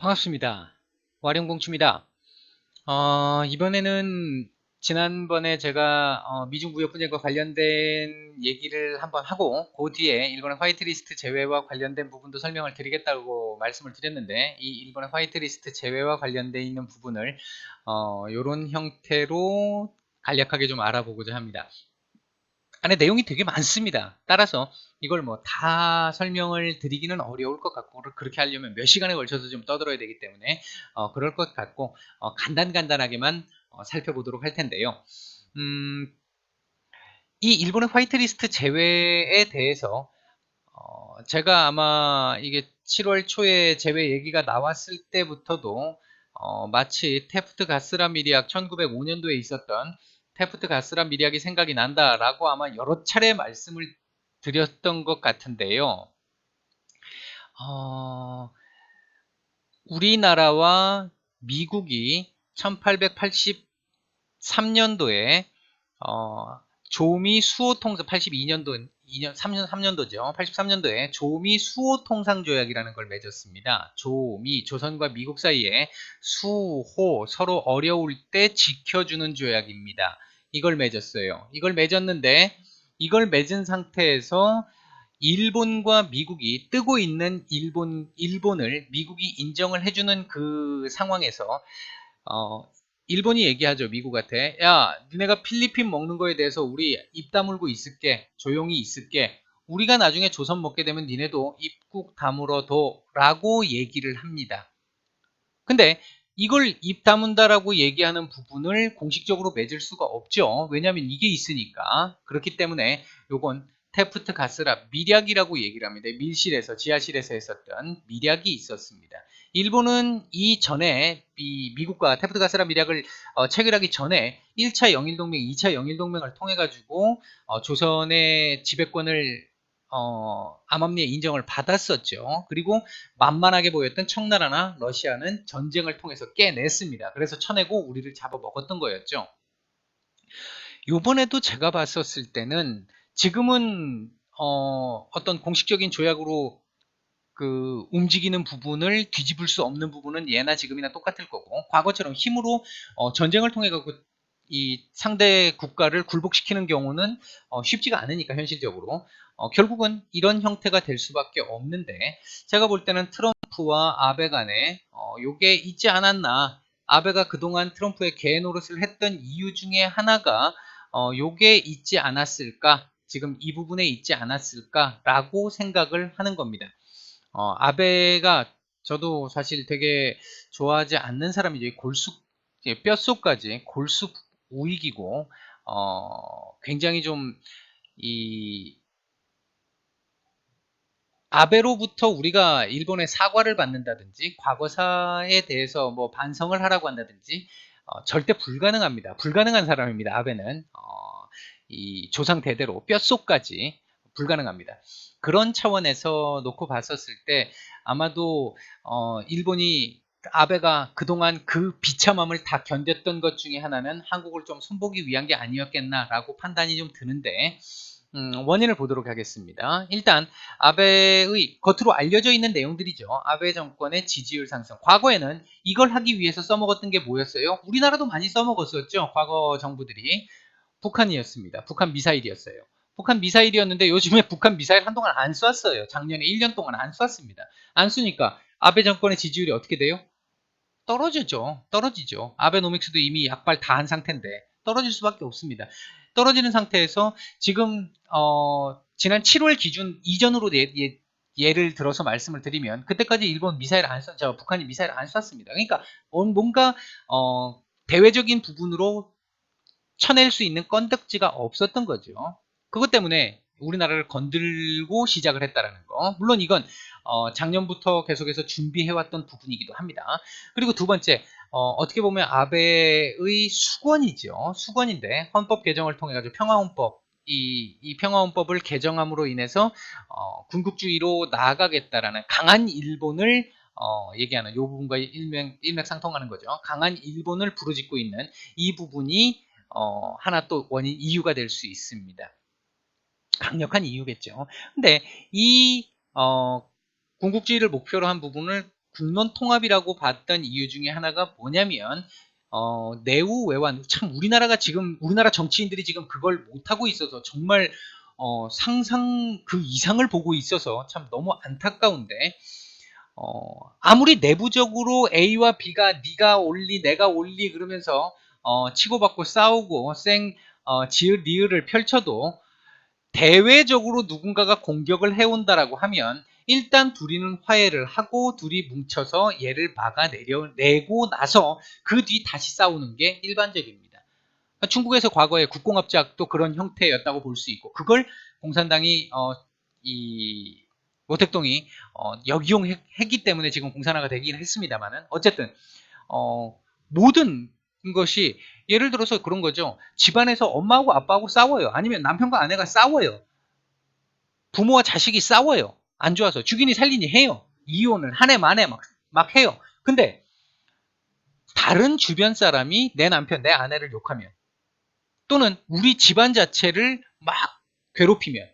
반갑습니다. 와룡공추입니다. 이번에는 지난번에 제가 미중무역분쟁과 관련된 얘기를 한번 하고 그 뒤에 일본의 화이트리스트 제외와 관련된 부분도 설명을 드리겠다고 말씀을 드렸는데 이 일본의 화이트리스트 제외와 관련된 있는 부분을 이런 형태로 간략하게 좀 알아보고자 합니다. 안에 내용이 되게 많습니다. 따라서 이걸 뭐 다 설명을 드리기는 어려울 것 같고 그렇게 하려면 몇 시간에 걸쳐서 좀 떠들어야 되기 때문에 그럴 것 같고 간단하게만 살펴보도록 할 텐데요. 음, 이 일본의 화이트리스트 제외에 대해서 제가 아마 이게 7월 초에 제외 얘기가 나왔을 때부터도 마치 테프트 가스란 미리학 1905년도에 있었던 테프트 가스란 미리학이 생각이 난다라고 아마 여러 차례 말씀을 드렸던 것 같은데요. 어, 우리나라와 미국이 1883년도에 조미 수호 통상 82년도 3년도죠. 83년도에 조미 수호 통상 조약이라는 걸 맺었습니다. 조미 조선과 미국 사이에 수호 서로 어려울 때 지켜주는 조약입니다. 이걸 맺었어요. 이걸 맺었는데 이걸 맺은 상태에서 일본과 미국이 뜨고 있는 일본을 미국이 인정을 해주는 그 상황에서 어, 일본이 얘기하죠. 미국한테. 야, 니네가 필리핀 먹는 거에 대해서 우리 입 다물고 있을게. 조용히 있을게. 우리가 나중에 조선 먹게 되면 니네도 입국 다물어 둬. 라고 얘기를 합니다. 근데 이걸 입 다문다라고 얘기하는 부분을 공식적으로 맺을 수가 없죠. 왜냐하면 이게 있으니까. 그렇기 때문에 요건 테프트 가스라 밀약이라고 얘기를 합니다. 밀실에서 지하실에서 했었던 밀약이 있었습니다. 일본은 이전에 미국과 테프트 가스라 밀약을 체결하기 전에 1차 영일동맹, 2차 영일동맹을 통해 가지고 조선의 지배권을 암암리에 인정을 받았었죠. 그리고 만만하게 보였던 청나라나 러시아는 전쟁을 통해서 깨냈습니다. 그래서 쳐내고 우리를 잡아먹었던 거였죠. 요번에도 제가 봤었을 때는 지금은 어떤 공식적인 조약으로 그 움직이는 부분을 뒤집을 수 없는 부분은 예나 지금이나 똑같을 거고 과거처럼 힘으로 전쟁을 통해 갖고 이 상대 국가를 굴복시키는 경우는 쉽지가 않으니까 현실적으로 결국은 이런 형태가 될 수밖에 없는데 제가 볼 때는 트럼프와 아베 간에 요게 있지 않았나. 아베가 그동안 트럼프의 개 노릇을 했던 이유 중에 하나가 요게 있지 않았을까, 지금 이 부분에 있지 않았을까라고 생각을 하는 겁니다. 아베가 저도 사실 되게 좋아하지 않는 사람이죠. 뼛속까지 골수 우익이고, 굉장히 좀, 이, 아베로부터 우리가 일본의 사과를 받는다든지, 과거사에 대해서 뭐 반성을 하라고 한다든지, 절대 불가능합니다. 불가능한 사람입니다. 아베는. 이 조상 대대로 뼛속까지 불가능합니다. 그런 차원에서 놓고 봤었을 때 아마도 일본이 아베가 그동안 그 비참함을 다 견뎠던 것 중에 하나는 한국을 좀 손보기 위한 게 아니었겠나라고 판단이 좀 드는데 원인을 보도록 하겠습니다. 일단 아베의 겉으로 알려져 있는 내용들이죠. 아베 정권의 지지율 상승. 과거에는 이걸 하기 위해서 써먹었던 게 뭐였어요? 우리나라도 많이 써먹었었죠. 과거 정부들이. 북한이었습니다. 북한 미사일이었어요. 북한 미사일이었는데 요즘에 북한 미사일 한동안 안 쐈어요. 작년에 1년 동안 안 쐈습니다. 안 쏘니까 아베 정권의 지지율이 어떻게 돼요? 떨어지죠. 떨어지죠. 아베노믹스도 이미 약발 다 한 상태인데 떨어질 수밖에 없습니다. 떨어지는 상태에서 지금 지난 7월 기준 이전으로 예를 들어서 말씀을 드리면 그때까지 일본 미사일 안 쐈, 북한이 미사일 안 쐈습니다. 그러니까 뭔가 대외적인 부분으로 쳐낼 수 있는 건덕지가 없었던 거죠. 그것 때문에 우리나라를 건들고 시작을 했다라는 거. 물론 이건 작년부터 계속해서 준비해왔던 부분이기도 합니다. 그리고 두 번째, 어떻게 보면 아베의 수건이죠. 수건인데 헌법 개정을 통해 가지고 평화헌법, 이 평화헌법을 개정함으로 인해서 군국주의로 나아가겠다라는 강한 일본을 얘기하는 이 부분과 일맥상통하는 거죠. 강한 일본을 부르짖고 있는 이 부분이 하나 또 원인 이유가 될 수 있습니다. 강력한 이유겠죠. 근데 이 궁극주의를 목표로 한 부분을 국론 통합이라고 봤던 이유 중에 하나가 뭐냐면 내후 외환, 참 우리나라가 지금 우리나라 정치인들이 지금 그걸 못하고 있어서 정말 상상 그 이상을 보고 있어서 참 너무 안타까운데, 아무리 내부적으로 A와 B가 네가 올리 내가 올리 그러면서 치고받고 싸우고 지읒 리을을 펼쳐도 대외적으로 누군가가 공격을 해온다라고 하면 일단 둘이는 화해를 하고 둘이 뭉쳐서 얘를 막아내고 나서 그 뒤 다시 싸우는 게 일반적입니다. 중국에서 과거에 국공합작도 그런 형태였다고 볼 수 있고, 그걸 공산당이 이 모택동이 역이용했기 때문에 지금 공산화가 되긴 했습니다만은, 어쨌든 모든 것이 예를 들어서 그런 거죠. 집안에서 엄마하고 아빠하고 싸워요. 아니면 남편과 아내가 싸워요. 부모와 자식이 싸워요. 안 좋아서 죽이니 살리니 해요. 이혼을 한 해 만에 막 해요. 근데 다른 주변 사람이 내 남편, 내 아내를 욕하면, 또는 우리 집안 자체를 막 괴롭히면,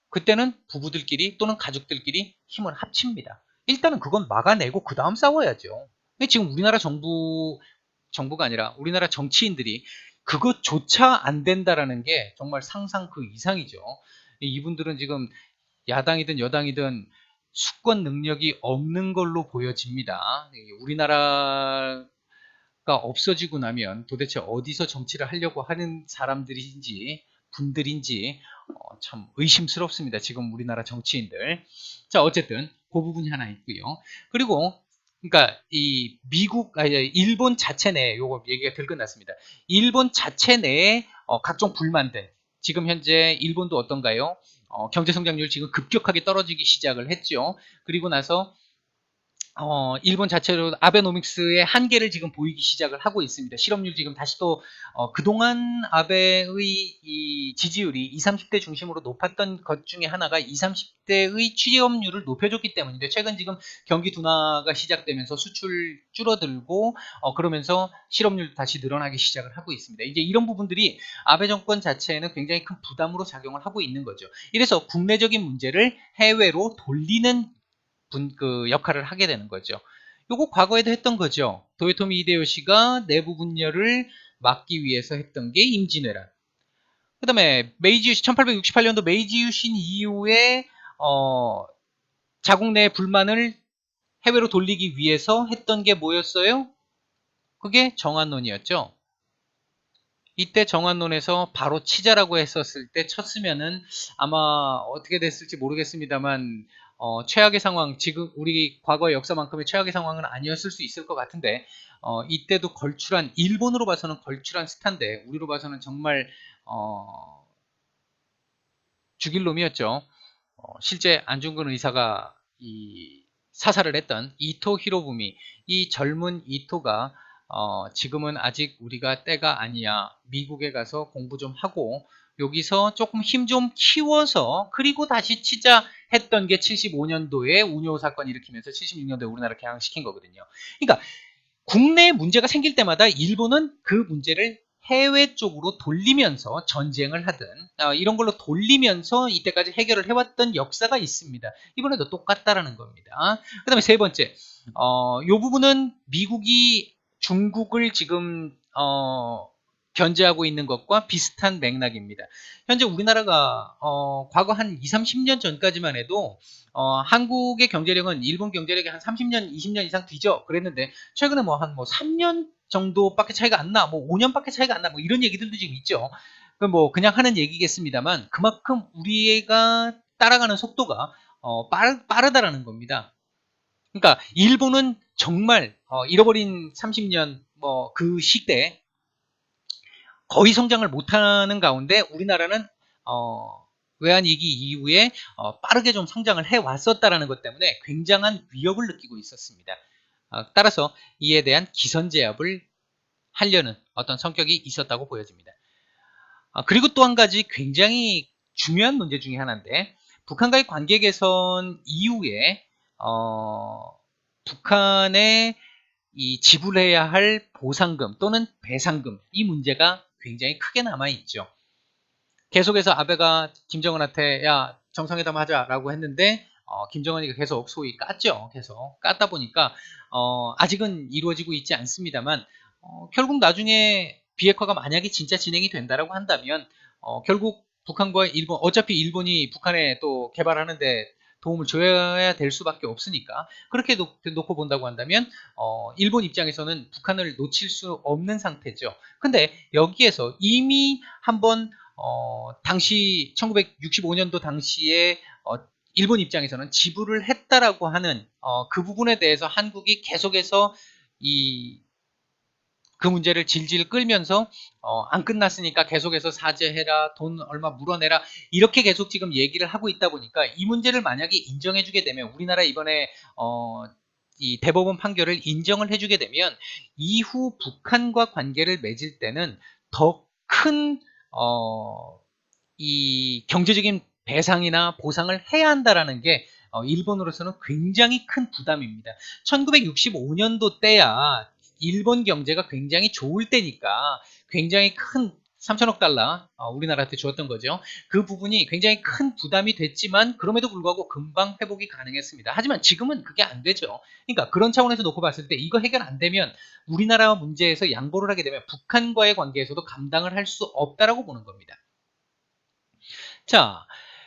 그때는 부부들끼리 또는 가족들끼리 힘을 합칩니다. 일단은 그건 막아내고 그 다음 싸워야죠. 지금 우리나라 정부가 아니라 우리나라 정치인들이 그것조차 안 된다라는 게 정말 상상 그 이상이죠. 이분들은 지금 야당이든 여당이든 수권 능력이 없는 걸로 보여집니다. 우리나라가 없어지고 나면 도대체 어디서 정치를 하려고 하는 사람들인지 분들인지 참 의심스럽습니다. 지금 우리나라 정치인들. 자, 어쨌든 그 부분이 하나 있고요. 그리고 그러니까 이 일본 자체 내에 요거 얘기가 들끝났습니다. 일본 자체 내에 각종 불만들. 지금 현재 일본도 어떤가요? 경제 성장률 지금 급격하게 떨어지기 시작을 했죠. 그리고 나서 일본 자체로 아베노믹스의 한계를 지금 보이기 시작을 하고 있습니다. 실업률 지금 다시 또 그동안 아베의 이 지지율이 20, 30대 중심으로 높았던 것 중에 하나가 20, 30대의 취업률을 높여줬기 때문인데, 최근 지금 경기 둔화가 시작되면서 수출 줄어들고 그러면서 실업률 다시 늘어나기 시작을 하고 있습니다. 이제 이런 부분들이 아베 정권 자체에는 굉장히 큰 부담으로 작용을 하고 있는 거죠. 이래서 국내적인 문제를 해외로 돌리는 그 역할을 하게 되는 거죠. 요거 과거에도 했던 거죠. 도요토미 히데요시가 내부 분열을 막기 위해서 했던 게 임진왜란. 그 다음에 메이지 유신, 1868년도 메이지 유신 이후에 자국 내 불만을 해외로 돌리기 위해서 했던 게 뭐였어요? 그게 정안론이었죠. 이때 정안론에서 바로 치자라고 했었을 때 쳤으면은 아마 어떻게 됐을지 모르겠습니다만 최악의 상황, 지금 우리 과거의 역사만큼의 최악의 상황은 아니었을 수 있을 것 같은데, 이때도 걸출한, 일본으로 봐서는 걸출한 스타인데 우리로 봐서는 정말 죽일 놈이었죠. 실제 안중근 의사가 이 사살을 했던 이토 히로부미, 이 젊은 이토가 지금은 아직 우리가 때가 아니야. 미국에 가서 공부 좀 하고 여기서 조금 힘 좀 키워서 그리고 다시 치자 했던 게 75년도에 운요 사건 일으키면서 76년도에 우리나라 개항시킨 거거든요. 그러니까 국내에 문제가 생길 때마다 일본은 그 문제를 해외 쪽으로 돌리면서 전쟁을 하든 이런 걸로 돌리면서 이때까지 해결을 해왔던 역사가 있습니다. 이번에도 똑같다라는 겁니다. 그 다음에 세 번째, 이 부분은 미국이 중국을 지금 견제하고 있는 것과 비슷한 맥락입니다. 현재 우리나라가 과거 한 20, 30년 전까지만 해도 한국의 경제력은 일본 경제력이 한 30년, 20년 이상 뒤져 그랬는데, 최근에 뭐 한 3년 정도밖에 차이가 안 나, 뭐 5년밖에 차이가 안 나, 뭐 이런 얘기들도 지금 있죠. 뭐 그냥 하는 얘기겠습니다만 그만큼 우리가 따라가는 속도가 빠르다라는 겁니다. 그러니까 일본은 정말 잃어버린 30년 뭐 그 시대 거의 성장을 못하는 가운데 우리나라는 외환위기 이후에 빠르게 좀 성장을 해왔었다라는 것 때문에 굉장한 위협을 느끼고 있었습니다. 따라서 이에 대한 기선제압을 하려는 어떤 성격이 있었다고 보여집니다. 그리고 또 한 가지 굉장히 중요한 문제 중에 하나인데, 북한과의 관계 개선 이후에 북한의 이 지불해야 할 보상금 또는 배상금, 이 문제가 굉장히 크게 남아있죠. 계속해서 아베가 김정은한테 야 정상회담 하자라고 했는데 김정은이가 계속 소위 깠죠. 계속 깠다 보니까 아직은 이루어지고 있지 않습니다만 결국 나중에 비핵화가 만약에 진짜 진행이 된다라고 한다면 결국 북한과 일본, 어차피 일본이 북한에 또 개발하는데 도움을 줘야 될 수밖에 없으니까 그렇게 놓고 본다고 한다면 일본 입장에서는 북한을 놓칠 수 없는 상태죠. 근데 여기에서 이미 한번 당시 1965년도 당시에 일본 입장에서는 지불을 했다라고 하는 그 부분에 대해서 한국이 계속해서 그 문제를 질질 끌면서 안 끝났으니까 계속해서 사죄해라, 돈 얼마 물어내라 이렇게 계속 지금 얘기를 하고 있다 보니까 이 문제를 만약에 인정해주게 되면 우리나라 이번에 이 대법원 판결을 인정을 해주게 되면 이후 북한과 관계를 맺을 때는 더 큰 이 경제적인 배상이나 보상을 해야 한다라는 게 일본으로서는 굉장히 큰 부담입니다. 1965년도 때야 일본 경제가 굉장히 좋을 때니까 굉장히 큰 3천억 달러 우리나라한테 주었던 거죠. 그 부분이 굉장히 큰 부담이 됐지만 그럼에도 불구하고 금방 회복이 가능했습니다. 하지만 지금은 그게 안 되죠. 그러니까 그런 차원에서 놓고 봤을 때 이거 해결 안 되면 우리나라 문제에서 양보를 하게 되면 북한과의 관계에서도 감당을 할 수 없다라고 보는 겁니다. 자,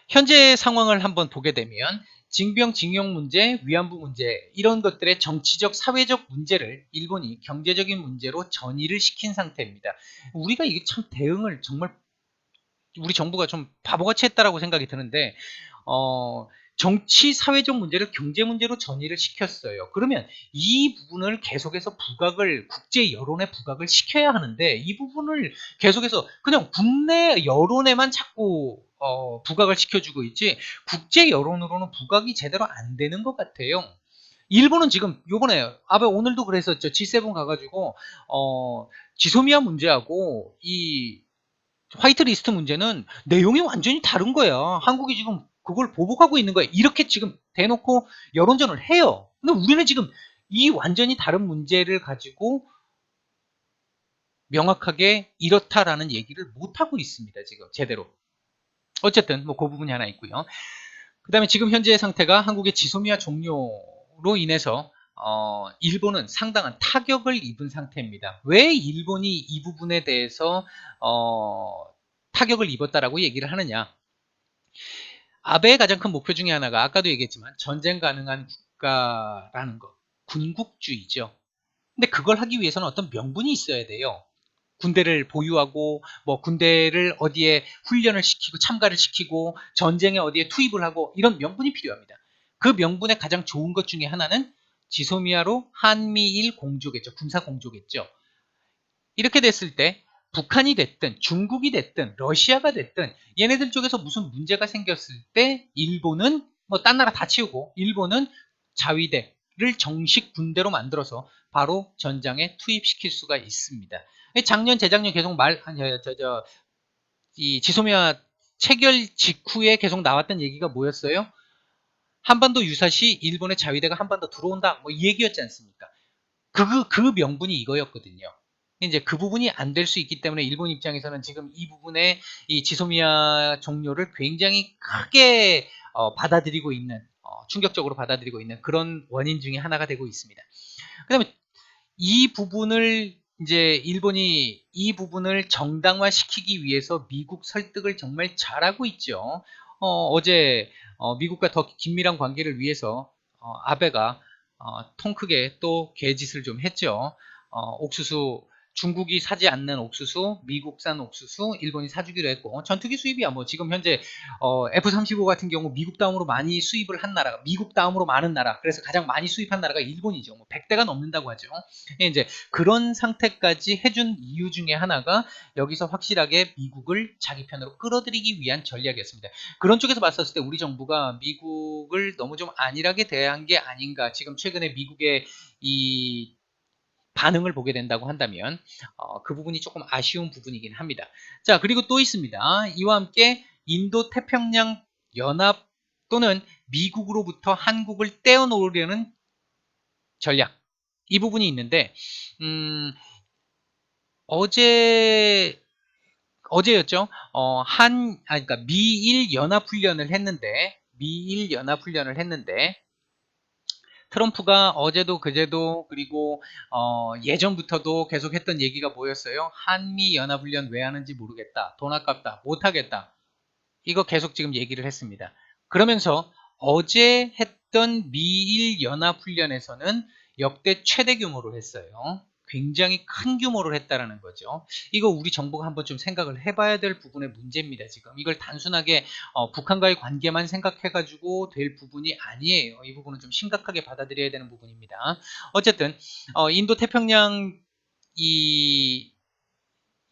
현재 상황을 한번 보게 되면 징병, 징용 문제, 위안부 문제 이런 것들의 정치적, 사회적 문제를 일본이 경제적인 문제로 전이를 시킨 상태입니다. 우리가 이게 참 대응을 정말 우리 정부가 좀 바보같이 했다라고 생각이 드는데 정치, 사회적 문제를 경제 문제로 전이를 시켰어요. 그러면 이 부분을 계속해서 부각을 국제 여론에 부각을 시켜야 하는데 이 부분을 계속해서 그냥 국내 여론에만 자꾸 부각을 시켜주고 있지 국제 여론으로는 부각이 제대로 안 되는 것 같아요. 일본은 지금 요번에 아베 오늘도 그랬었죠. G7 가가지고 지소미아 문제하고 이 화이트리스트 문제는 내용이 완전히 다른 거야. 한국이 지금 그걸 보복하고 있는 거야. 이렇게 지금 대놓고 여론전을 해요. 근데 우리는 지금 이 완전히 다른 문제를 가지고 명확하게 이렇다라는 얘기를 못하고 있습니다. 지금 제대로. 어쨌든 뭐 그 부분이 하나 있고요. 그 다음에 지금 현재의 상태가 한국의 지소미아 종료로 인해서 일본은 상당한 타격을 입은 상태입니다. 왜 일본이 이 부분에 대해서 타격을 입었다라고 얘기를 하느냐? 아베의 가장 큰 목표 중에 하나가 아까도 얘기했지만 전쟁 가능한 국가라는 것, 군국주의죠. 근데 그걸 하기 위해서는 어떤 명분이 있어야 돼요. 군대를 보유하고 뭐 군대를 어디에 훈련을 시키고 참가를 시키고 전쟁에 어디에 투입을 하고 이런 명분이 필요합니다. 그 명분의 가장 좋은 것 중에 하나는 지소미아로 한미일 공조겠죠. 군사 공조겠죠. 이렇게 됐을 때 북한이 됐든 중국이 됐든 러시아가 됐든 얘네들 쪽에서 무슨 문제가 생겼을 때 일본은 뭐 딴 나라 다 치우고 일본은 자위대를 정식 군대로 만들어서 바로 전장에 투입시킬 수가 있습니다. 작년 재작년 계속 이 지소미아 체결 직후에 계속 나왔던 얘기가 뭐였어요? 한반도 유사시 일본의 자위대가 한반도 들어온다 뭐 이 얘기였지 않습니까? 그 명분이 이거였거든요. 이제 그 부분이 안 될 수 있기 때문에 일본 입장에서는 지금 이 부분에 이 지소미아 종료를 굉장히 크게 받아들이고 있는 충격적으로 받아들이고 있는 그런 원인 중에 하나가 되고 있습니다. 그다음에 이 부분을 이제 일본이 이 부분을 정당화시키기 위해서 미국 설득을 정말 잘하고 있죠. 어제 미국과 더 긴밀한 관계를 위해서 아베가 통 크게 또 개짓을 좀 했죠. 옥수수 중국이 사지 않는 옥수수, 미국산 옥수수, 일본이 사주기로 했고 전투기 수입이야 뭐 지금 현재 F-35 같은 경우 미국 다음으로 많이 수입을 한 나라가 미국 다음으로 많은 나라 그래서 가장 많이 수입한 나라가 일본이죠. 뭐 100대가 넘는다고 하죠. 이제 그런 상태까지 해준 이유 중에 하나가 여기서 확실하게 미국을 자기 편으로 끌어들이기 위한 전략이었습니다. 그런 쪽에서 봤었을 때 우리 정부가 미국을 너무 좀 안일하게 대한 게 아닌가. 지금 최근에 미국의 이 반응을 보게 된다고 한다면 그 부분이 조금 아쉬운 부분이긴 합니다. 자, 그리고 또 있습니다. 이와 함께 인도 태평양 연합 또는 미국으로부터 한국을 떼어놓으려는 전략 이 부분이 있는데 어제였죠. 그러니까 미일 연합 훈련을 했는데 미일 연합훈련을 했는데 트럼프가 어제도 그제도 그리고 예전부터도 계속했던 얘기가 뭐였어요? 한미 연합훈련 왜 하는지 모르겠다. 돈 아깝다. 못하겠다. 이거 계속 지금 얘기를 했습니다. 그러면서 어제 했던 미일 연합훈련에서는 역대 최대 규모로 했어요. 굉장히 큰 규모로 했다라는 거죠. 이거 우리 정부가 한번 좀 생각을 해봐야 될 부분의 문제입니다. 지금 이걸 단순하게 북한과의 관계만 생각해가지고 될 부분이 아니에요. 이 부분은 좀 심각하게 받아들여야 되는 부분입니다. 어쨌든 인도 태평양 이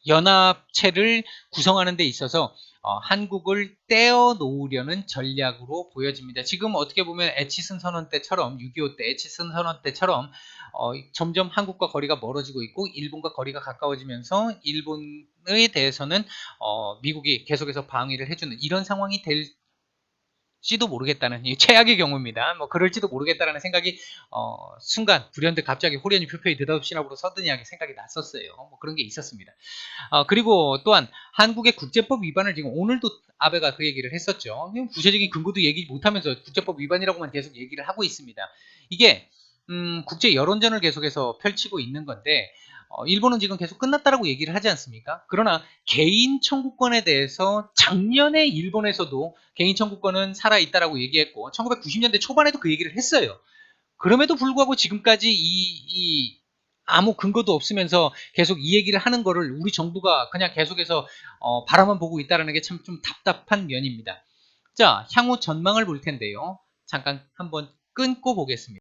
연합체를 구성하는 데 있어서 한국을 떼어 놓으려는 전략으로 보여집니다. 지금 어떻게 보면 에치슨 선언 때처럼 6.25 때 에치슨 선언 때처럼 점점 한국과 거리가 멀어지고 있고 일본과 거리가 가까워지면서 일본에 대해서는 미국이 계속해서 방위를 해주는 이런 상황이 될지도 모르겠다는 이 최악의 경우입니다. 뭐 그럴지도 모르겠다라는 생각이 순간 불현듯 갑자기 호련히 표표히 느닷없이 나부로 서든이하게 생각이 났었어요. 뭐 그런 게 있었습니다. 그리고 또한 한국의 국제법 위반을 지금 오늘도 아베가 그 얘기를 했었죠. 구체적인 근거도 얘기 못하면서 국제법 위반이라고만 계속 얘기를 하고 있습니다. 이게 국제 여론전을 계속해서 펼치고 있는 건데 일본은 지금 계속 끝났다라고 얘기를 하지 않습니까? 그러나 개인 청구권에 대해서 작년에 일본에서도 개인 청구권은 살아있다라고 얘기했고 1990년대 초반에도 그 얘기를 했어요. 그럼에도 불구하고 지금까지 아무 근거도 없으면서 계속 이 얘기를 하는 거를 우리 정부가 그냥 계속해서 바라만 보고 있다는 게 참 좀 답답한 면입니다. 자, 향후 전망을 볼 텐데요. 잠깐 한번 끊고 보겠습니다.